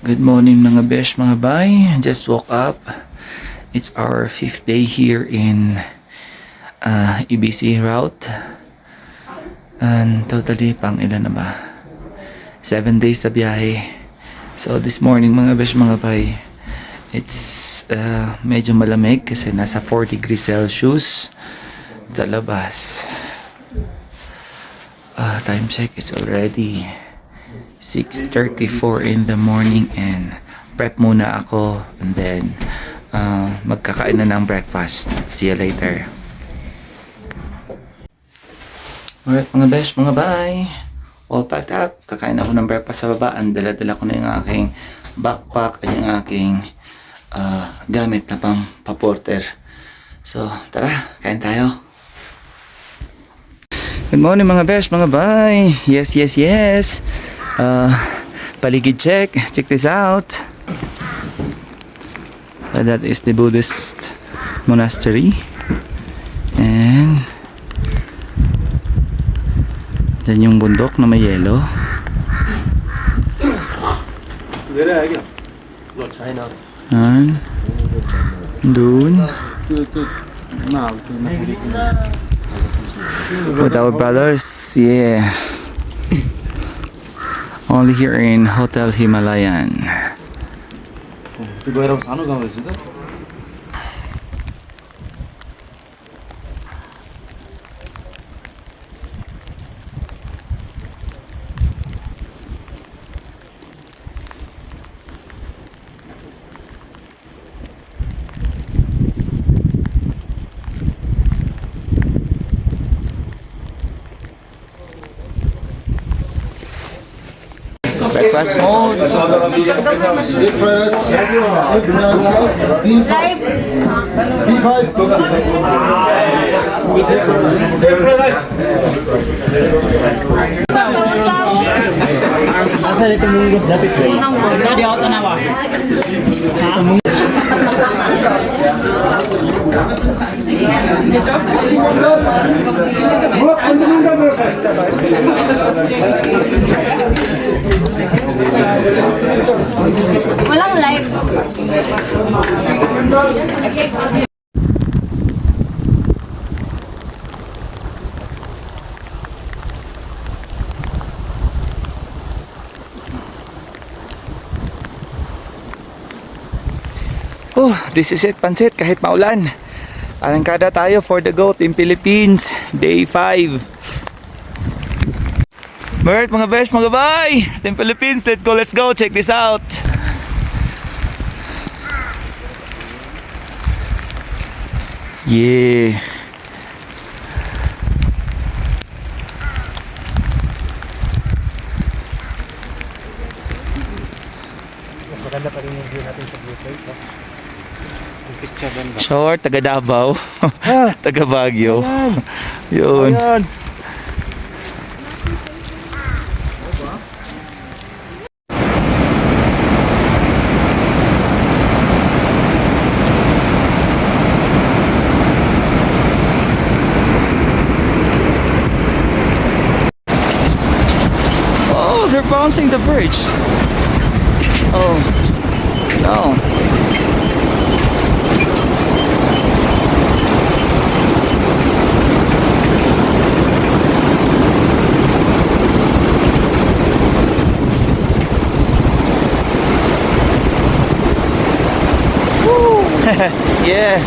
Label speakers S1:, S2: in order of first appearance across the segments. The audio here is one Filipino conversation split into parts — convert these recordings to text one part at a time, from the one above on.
S1: Good morning mga besh, mga bay. Just woke up. It's our 5th day here in EBC route. And totally pang ilan na ba? 7 days sa biyahe. So this morning mga besh, mga bay, it's medyo malamig kasi nasa 4 degrees Celsius sa labas. Time check, it's already 6:34 in the morning and prep muna ako and then magkakain na ng breakfast. See you later. Alright mga besh, mga bye. All packed up. Kakain ako ng breakfast sa baba and dala-dala ko na yung aking backpack at yung aking gamit na pang paporter. So tara, kain tayo. Good morning mga besh, mga bye. Yes. Paligid check. Check this out. That is the Buddhist monastery. And dyan yung bundok na may yelo. And dun with our brothers, yeah. Only here in Hotel Himalayan. Breakfast mode.
S2: Asal itu munggus dapat kau. Tadi auto nawa.
S3: Walang live.
S1: Oh, this is it, Pansit, kahit maulan. Arangkada tayo for the go Team Philippines, day 5. Alright mga besh, mga bye! Team Philippines, let's go, check this out. Yeah.
S2: Mas maganda pa rin yung view natin sa blue plate. Yung picture doon ba?
S1: Short, taga Davao, taga Baguio. Yun.
S2: Ayan.
S1: Oh, they're bouncing the bridge. Oh, no. Yeah.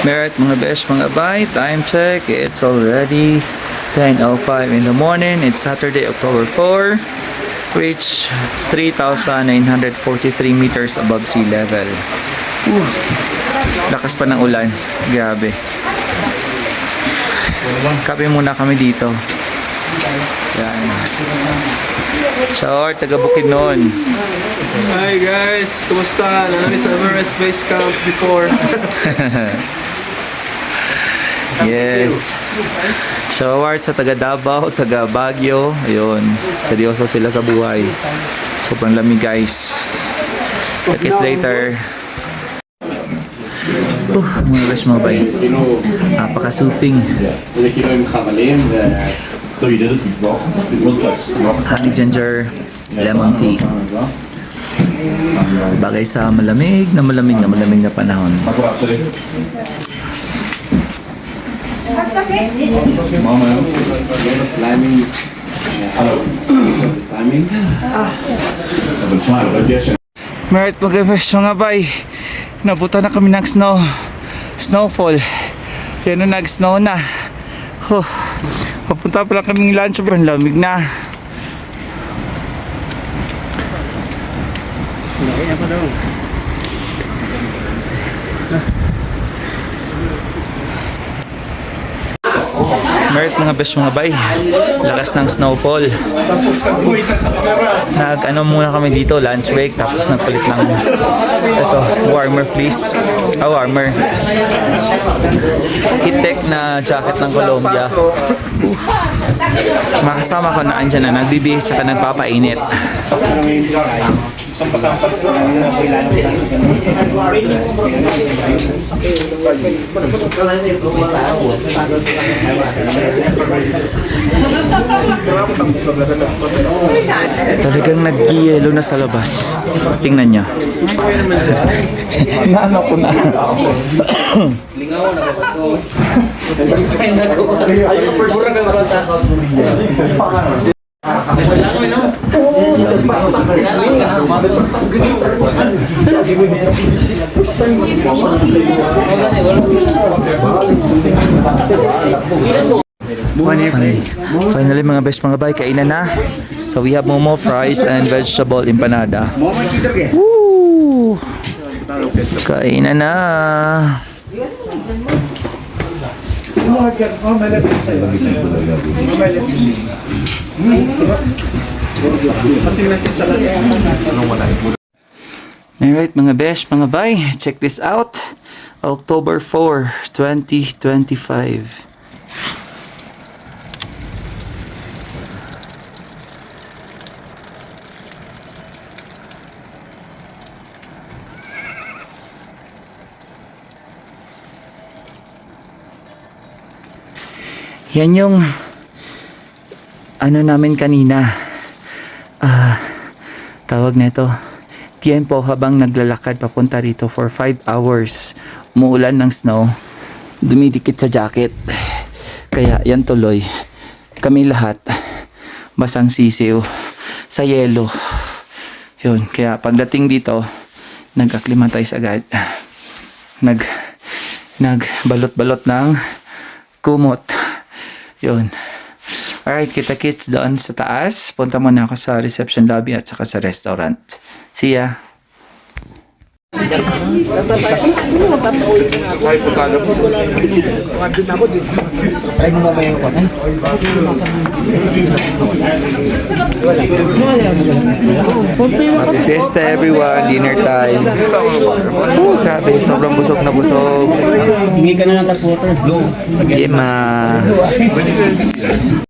S1: Merit mga besh, mga bay, time check, it's already 10:05 in the morning. It's Saturday, October 4. Reach 3,943 meters above sea level. Lakas pa ng ulan, grabe. Kape muna kami dito. Yan. Shower, taga Bukidnon.
S4: Hi guys, kumusta? Nanami sa Everest Base Camp before.
S1: Yes. Shower sa taga Davao, taga Baguio. Ayun. Seryoso sila sa buhay. Sobrang lamig guys. Check it later. Mga guys, mga bay. Napaka-soothing.
S5: So you did it with rocks and stuff? It was like rock.
S1: Honey ginger lemon tea. Bagay sa malamig na panahon.
S5: Mama. Climbing. Hello. Climbing. I've been trying, but yes.
S1: Merit mga bay. Nabuta na kami ng snowfall. Yan na nag-snow na. Huh. Papunta pa lang kaming lunch, sobrang lamig na. Merit mga best mga bay. Lakas ng snowfall. Nag-ano muna kami dito, lunch break, tapos nagpalit ng ito, warmer fleece. Warmer. Heat-tech na jacket ng Columbia. Makasama ko na andyan na, nagbibihis tsaka nagpapainit. Talagang nag-yelo na sa labas. Tingnan nyo. Naano ko na.
S6: Lingaw na kasi ko. First time na ko. Mura ka ba ta? Ito lang mo, no? Tinanong ka na, rumato.
S1: Finally mga best mga bay, kainan na. So we have momo, fries, and vegetable empanada. Woo! Kainan na. Alright mga besh, mga bay, check this out. October 4, 2025. Yan yung ano namin kanina. Tawag nito. Tiempo habang naglalakad papunta rito for 5 hours. Umuulan ng snow. Dumidikit sa jacket. Kaya yan tuloy. Kami lahat basang sisiw sa yelo. Yun. Kaya pagdating dito, nag-acclimatize agad. Nagbalot-balot ng kumot. Yun. Alright, kita-kits doon sa taas. Punta muna ako sa reception lobby at saka sa restaurant. See ya! Happy fiesta everyone! Dinner time! Oh, grabe! Sobrang busog na busog!
S6: Hindi ka na lang tap water.
S1: Yema!